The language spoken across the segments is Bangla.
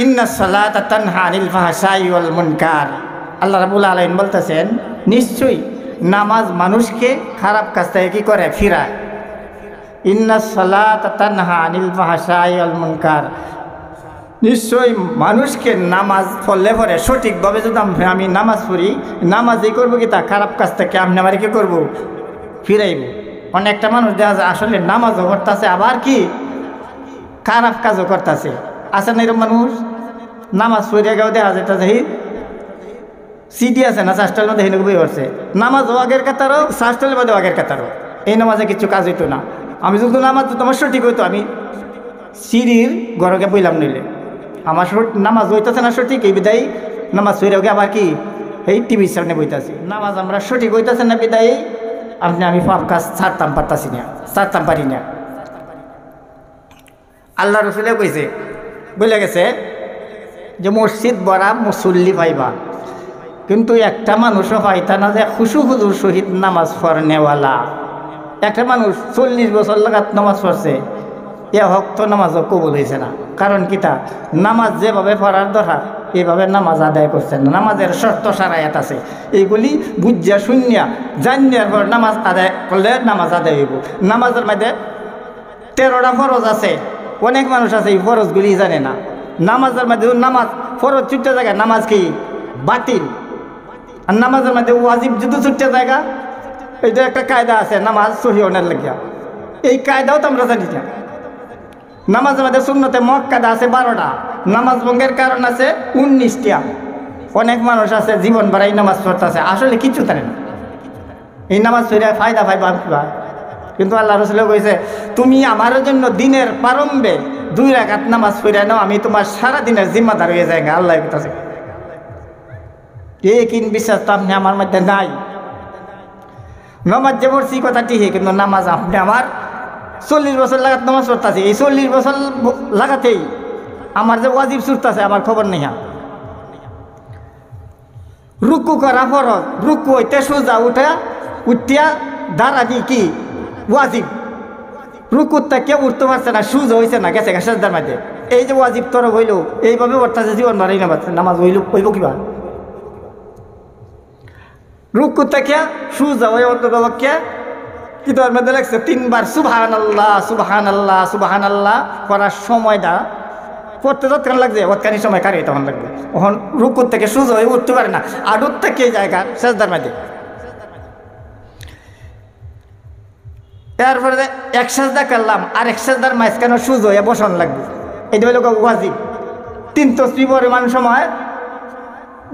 ইন্নাস সালাতা তানহা আনিল ফাহশাই ওয়াল মুনকার। আল্লাহ রাব্বুল আলামিন বলতেছেন, নিশ্চয়ই নামাজ মানুষকে খারাপ কাজ থেকে কি করে? ফিরায়। ইন্নাস সালাতা তানহা আনিল ফাহশাই ওয়াল মুনকার, নিশ্চয়ই মানুষকে নামাজ পড়লে পরে সঠিকভাবে যদি আমি নামাজ পড়ি, নামাজই করবো কি তা খারাপ কাজ থেকে আপনি আমার কি করবো? ফিরাইব। অনেকটা মানুষ দেখা যায় আসলে নামাজও করতেছে আবার কি খারাপ কাজও করতেছে। আছে না এরকম মানুষ? নামাজ পড়ে গেও দেখা যেতেছে সিডি আছে না শাস্ত্রের মধ্যে হেন বই করছে, নামাজও আগের কাতারও শাস্ত্রের মধ্যে আগের কাতারও, এই নামাজে কিছু কাজ হইতো না। আমি যদি নামাজ তোমার সঠিক হইতো, আমি সিঁড়ির ঘরকে বইলাম নিলে আমার নামাজ হইতেছে না সঠিক, এই বিদায়ী নামাজ পড়ে গে আবার কি এই টিভির সামনে বইতেছি। নামাজ আমরা সঠিক হইতেছে না বিদায়ী আমি পাপ কাজ ছাড়তাম পারতাছি না, ছাড়তাম পারি না। আল্লাহ রসুলে কইছে, বলে গেছে যে মসজিদ ভরা মুসল্লি পাইবা, কিন্তু একটা মানুষও পাইতা না যে খুশু খুজুর সহিত নামাজ পড়নেওয়ালা। একটা মানুষ 40 বছর লাগাত নামাজ পড়ছে, এ হক্ত নামাজও কবুল হয়েছে না। কারণ কিতা? নামাজ যেভাবে পড়ার দরকার এইভাবে নামাজ আদায় করছেন না। নামাজের শর্ত সারায়াত আছে, এইগুলি বুঝিয়া শুনিয়া জানিয়ার পর নামাজ আদায় করলে নামাজ আদায় হইব। নামাজের মধ্যে 13টা ফরজ আছে, অনেক মানুষ আছে এই ফরজগুলি জানে না। নামাজের মধ্যে নামাজ ফরজ ছুটতে জায়গা নামাজ কি বাতিল, আর নামাজের মধ্যে ওয়াজিব যদি ছুটতে জায়গা, এইটা একটা কায়দা আছে নামাজ সহি হওয়ার লাগিয়া, এই কায়দাও তো আমরা জানি না। নামাজের মধ্যে সুন্নতে মুআক্কাদা আছে 12টা, নামাজ ভঙ্গের কারণ আছে 19টা। অনেক মানুষ আছে জীবন ভরাই নামাজ পড়তেছে, আসলে কিছু জানে না। এই নামাজ পড়ে ফায়দা পাইবা কিন্তু আল্লাহ রসুল কইছে, তুমি আমার জন্য দিনের প্রারম্ভে 2 রাকাত নামাজ পড়ে নাও, আমি তোমার সারা দিনের জিম্মাদার হয়ে যায়। আল্লাহ কইতাছে, এই কিন বিশ্বাস তো আপনি আমার মধ্যে নাই। নামাজ যে পড়ছি কথা ঠিকই, কিন্তু নামাজ আপনি আমার 40 বছর লাগাত নামাজ পড়তেছি, এই 40 বছর লাগাতেই আমার যে ওয়াজিব ছুটতেছে আমার খবর নেই। রুকু করা ফরজ, রুকু হইতে সোজা উঠিয়া দাঁড়ানি কি ওয়াজিব। রুকুর থেকে উঠতে পারছে না, সুজ হয়েছে না, গেছে সেজদার মধ্যে, এই যে ওয়াজিব তরফ হইল, এইভাবে পড়তেছে জীবন মারাই নামাজ হইব কিবা? রুকু থেকে সুজা হয়ে অন্ততপক্ষে কি তোর মধ্যে লাগছে 3 বার সুবহানাল্লাহ সুবহানাল্লাহ সুবহানাল্লাহ করার সময়টা পড়তে যতক্ষণ লাগছে অতখানি সময় কারিয়ে তখন লাগবে। তখন রুকুর থেকে সুজ হয়ে উঠতে পারে না, আডুর থেকে জায়গা সেজদার মধ্যে। এরপরে এক সেজদা করলাম, আর এক সেজদার মাঝখানে সুজ হয়ে বসান লাগবে, এটা হইল ওয়াজিব। 3 তাসবিহ পরিমাণ সময়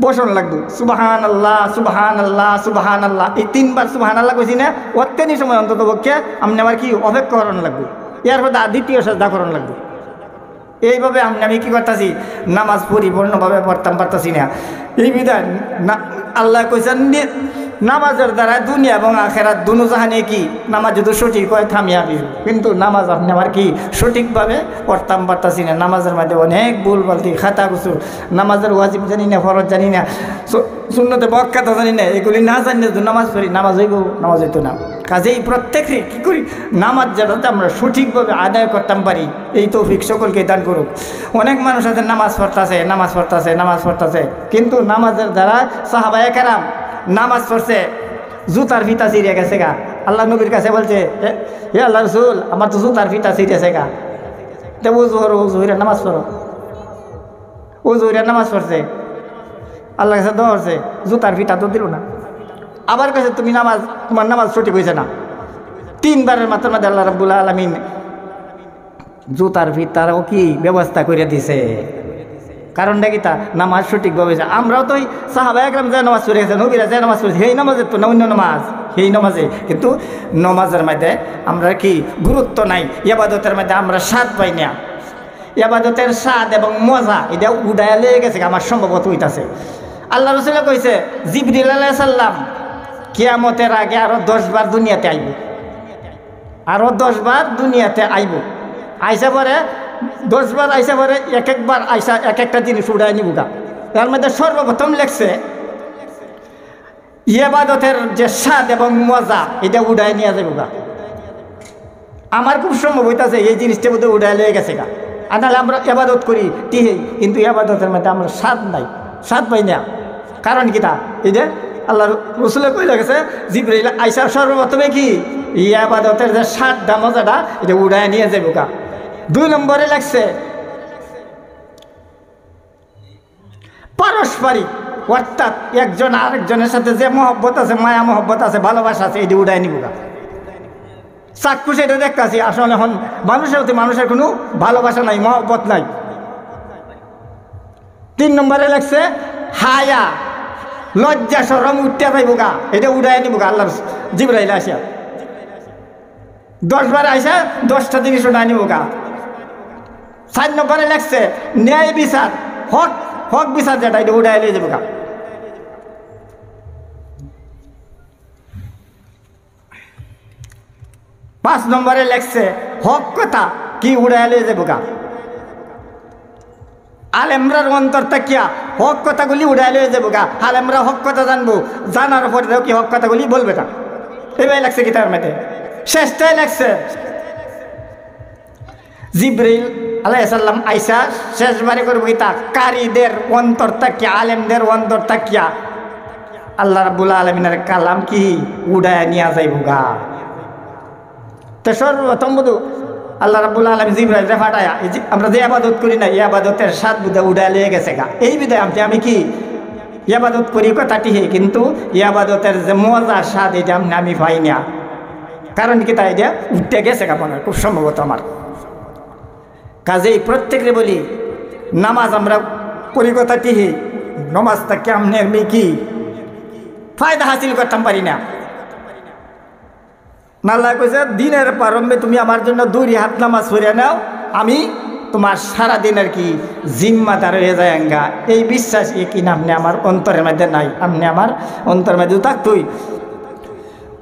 বসন লাগবে। সুবহানাল্লাহ সুবহানাল্লাহ সুবহানাল্লাহ, এই 3 বার সুবহানাল্লাহ কইছি না, অতখানি সময় অন্তত পক্ষে আপনি আমার কি অপেক্ষা করানো লাগবে। এরপর দ্বিতীয় সেজদা করানো লাগবে। এইভাবে আমি কি করতেছি? নামাজ পরিপূর্ণভাবে পড়তাম পারতাছি না। এই বিধান আল্লাহ কইছেন, নামাজের দ্বারা দুনিয়া এবং আখেরাত দুনো জাহানে কি নামাজ যদি সঠিক হয় থামিয়া দিবে, কিন্তু নামাজ আপনি আমার কি সঠিকভাবে পড়তাম পারতাছি না। নামাজের মধ্যে অনেক ভুল বালতি খাতা গুছুর, নামাজের ওয়াজিব জানি না, ফরজ জানি না, সুন্নতে মুআক্কাদা জানি না, এগুলি না জানিলে যদি নামাজ পড়ি নামাজ হইব, নামাজ হইতো না। কাজেই প্রত্যেকে কি করি, নামাজ যাতে আমরা সঠিকভাবে আদায় করতাম পারি, এই তৌফিক সকলকে দান করুক। অনেক মানুষ আছে নামাজ পড়তেছে, কিন্তু নামাজের দ্বারা সাহাবায়ে কেরাম নামাজ পড়ছে জুতার ফিতা ছিঁড়ে গেছে গা। আল্লাহ নবীর কাছে বলছে, হে আল্লাহ রসুল, আমার তো জুতার ফিতা ছিঁড়েছে গা। তো উজু হইরা নামাজ পড়ো, উজু হইরা নামাজ পড়ছে, আল্লাহ কাছে দোয়া করছে, জুতার ফিতা তো দিল না। আবার কাছে তোমার নামাজ সঠিক হয়েছে না। 3 বারের মাত্র মধ্যে আল্লাহ রাব্বুল আলামিন জুতার ফিতারও কি ব্যবস্থা করে দিছে। কারণটা কি? তা নামাজ সঠিকভাবে। আমরাও তো সাহাবায়ে কেরাম যে নামাজ পড়ে গেছে, নবীরা যে নামাজ পড়েছে, সেই নামাজের তো না অন্য নামাজ, সেই নামাজে কিন্তু নামাজের মধ্যে আমরা কি গুরুত্ব নাই, ইবাদতের মধ্যে আমরা স্বাদ পাই না। ইবাদতের স্বাদ এবং মজা এটা উড়াইয়া লেগে গেছে আমার সম্ভবত হইতাছে। আল্লাহ রাসূল কইছে, জিবরিল আলাইহিস সালাম কিয়ামতের আগে আরো 10 বার দুনিয়াতে আইব, আরো 10 বার দুনিয়াতে আইব। আইসা পরে 10 বার আইসা পরে একবার আইসা একটা জিনিস উড়াই নিব গা। তার মধ্যে সর্বপ্রথম লেখছে ইবাদতের যে স্বাদ এবং মজা এটা উড়াই নিয়ে যাবো গা। আমার খুব সম্ভব হইতাছে এই জিনিসটা বোধহয় উড়াই লেগে গেছে গা। আর নাহলে আমরা ইবাদত করি ঠিকই, কিন্তু ইবাদতের মধ্যে আমরা স্বাদ নাই, স্বাদ পাই না। কারণ কি তা এই যে আল্লাহ রসুলে কইলে গেছে জিবরাইল আইসা সর্বপ্রথমে কি ইবাদতের যে স্বাদটা মজাটা এটা উড়ায় নিয়ে যাবো গা। 2 নম্বরে লাগছে পারস্পরিক, অর্থাৎ একজন আরেকজনের সাথে যে মহব্বত আছে, মায়া মহব্বত আছে, ভালোবাসা আছে, এটি উড়ায় নিব গা। চাক্ষুষ এটা দেখতেছি আসলে এখন মানুষের প্রতি মানুষের কোনো ভালোবাসা নাই, মহব্বত নাই। 3 নম্বরে লাগছে হায়া, লজ্জা শরম উঠতে যাইব গা, এটা উড়াই নিব গা। আল্লাহ জিবরাইল আসিয়া 10 বার আইসা 10টা জিনিস উড়াই নিব গা। 4 নম্বরে লাগছে ন্যায় বিচার, হক হক বিচার যেটা এটা উড়াই লিয়ে যাবো গা। 5 নম্বরে লাগছে হক কথা, কি উড়াই লিয়ে যাবো গা। আলেমরার অন্তর তাকিয়া হক কথাগুলি উড়াই লিয়ে যাবো গা। আলেমরা হক কথা জানবো, জানার পরে কি হক কথাগুলি বলবে না। এবার লাগছে কি তার মধ্যে শেষটাই লাগছে জিবরাইল আলাইহিস সালাম আইসা শেষবারে করবো কি তা কারীদের অন্তর তাকিয়া, আলেমদের অন্তর তাকিয়া আল্লাহ রাব্বুল আলামিনের কালাম কি উড়ায় নিয়ে যাইব গা। তো সর্বপ্রথম বুধু আল্লাহ রাব্বুল আলামিন জিবরাইল রে ফাটায়া আমরা যে ইবাদত করি না, ইবাদতের স্বাদ বুধা উড়ায় লিয়ে গেছে গা। এই বিধায় আমি কি ইবাদত করি কথাটি হে, কিন্তু ইবাদতের যে মজা স্বাদ এটা আমি পাই না। কারণ কি তা এটা উঠতে গেছে গা মনে হয় খুব সম্ভবত আমার। কাজেই প্রত্যেকরে বলি নামাজ আমরা করি কথাটি হে, নামাজটা কেমনে আমি কি ফায়দা হাসিল করতাম পারি না। আল্লাহ কইছে দিনের প্রারম্ভে তুমি আমার জন্য 2 হাত নামাজ পড়ে নাও, আমি তোমার সারা দিনের কি জিম্মাদার হয়ে যায় আঙ্গা। এই বিশ্বাস কি না আপনি আমার অন্তরের মধ্যে নাই, আপনি আমার অন্তরের মধ্যে থাকতুই।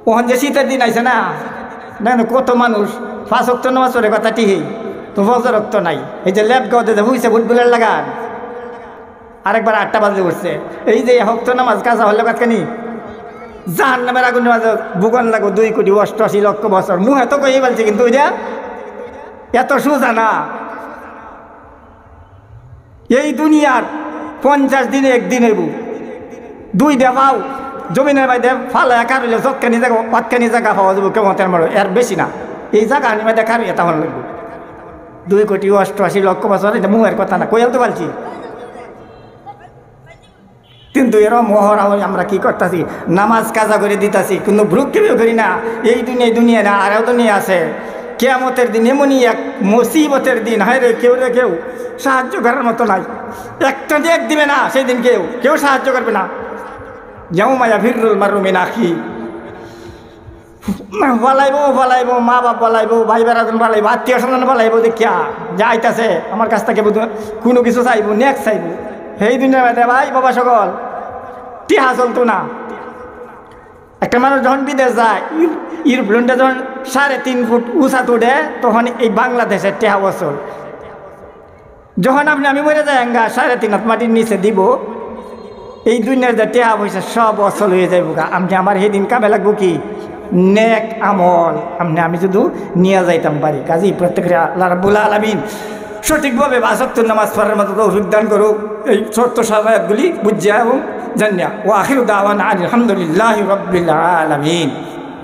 ওখান যে শীতের দিন আইছে না, না কত মানুষ 5 ওয়াক্ত নামাজ পড়ে কথাটি হে, তো ফজর ওয়াক্ত নাই। এই যে ল্যাব গাওতে যে বুঝছে ফুটবলের লাগান আরেকবার 8টা বাজে উঠছে। এই যে ওয়াক্ত নামাজ কাজা হলে কাজখানি জাহান্নামের আগুনের মাঝে ভুগন লাগো 2,88,00,000 বছর। মুহে তো কই বলছে, কিন্তু ওইটা এত সোজা না। এই দুনিয়ার 50 দিনে একদিন হইব, 2টা পাও জমিনের মধ্যে ফালা একা রইলে চক্কানি জায়গা পাতকানি জায়গা পাওয়া যাবো কেমতের মারো, এর বেশি না। এই জায়গা আমি দেখার এটা ভালো লাগবে 2,88,00,000 বছর, এটা মুহের কথা না, কই তো বলছি। কিন্তু এরম মহরা আমরা কি করতেছি, নামাজ কাজা করে দিতেছি, কিন্তু ভ্রুক্ষেপও করি না। এই দুনিয়া না, আরও দুনিয়া আছে। কিয়ামতের দিন এমনই এক মুসিবতের দিন, হায় রে কেউ সাহায্য করার মতো নাই। একটা দেখ দিবে না সেই দিন, কেউ সাহায্য করবে না। ইয়াউমা ইয়াফিরুল মারউ মিন আখি, বলাইবো মা বাপ বলাইবো, ভাই বেড়াজন বলাইবো, আত্মীয় স্বজন বলাইবো, দেখিয়া যাইতাছে আমার কাছ থেকে কোনো কিছু চাইবো, নেক্সট চাইবো। সেই দুনিয়ার মধ্যে ভাই বাবা সকল টিহা চলতো না। একটা মানুষ যখন বিদেশ যায়, এরোপ্লেনটা যখন 3.5 ফুট উঁচা তুলে, তখন এই বাংলাদেশের টিহা বছর। যখন আমি মরে যাই আঙ্গা 3.5 হাত মাটির নিচে দিব, এই দুনিয়ার যে টিহা পয়সা সব অচল হয়ে যাইব গা। আমি আমার সেদিন কামে লাগবো কি নেক আমল, আমি শুধু নিয়ে যাইতাম পারি। কাজেই প্রত্যেকের আল্লাহ রাব্বুল আলামিন সঠিকভাবে 5 ওয়াক্ত নামাজ পড়ার মতো তৌফিক দান করুক। এই ছোট্ট সালাতগুলি বুঝিয়া এবং জানিয়া। ওয়া আখিরু দাওয়ানা আলহামদুলিল্লাহি রাব্বিল আলামিন।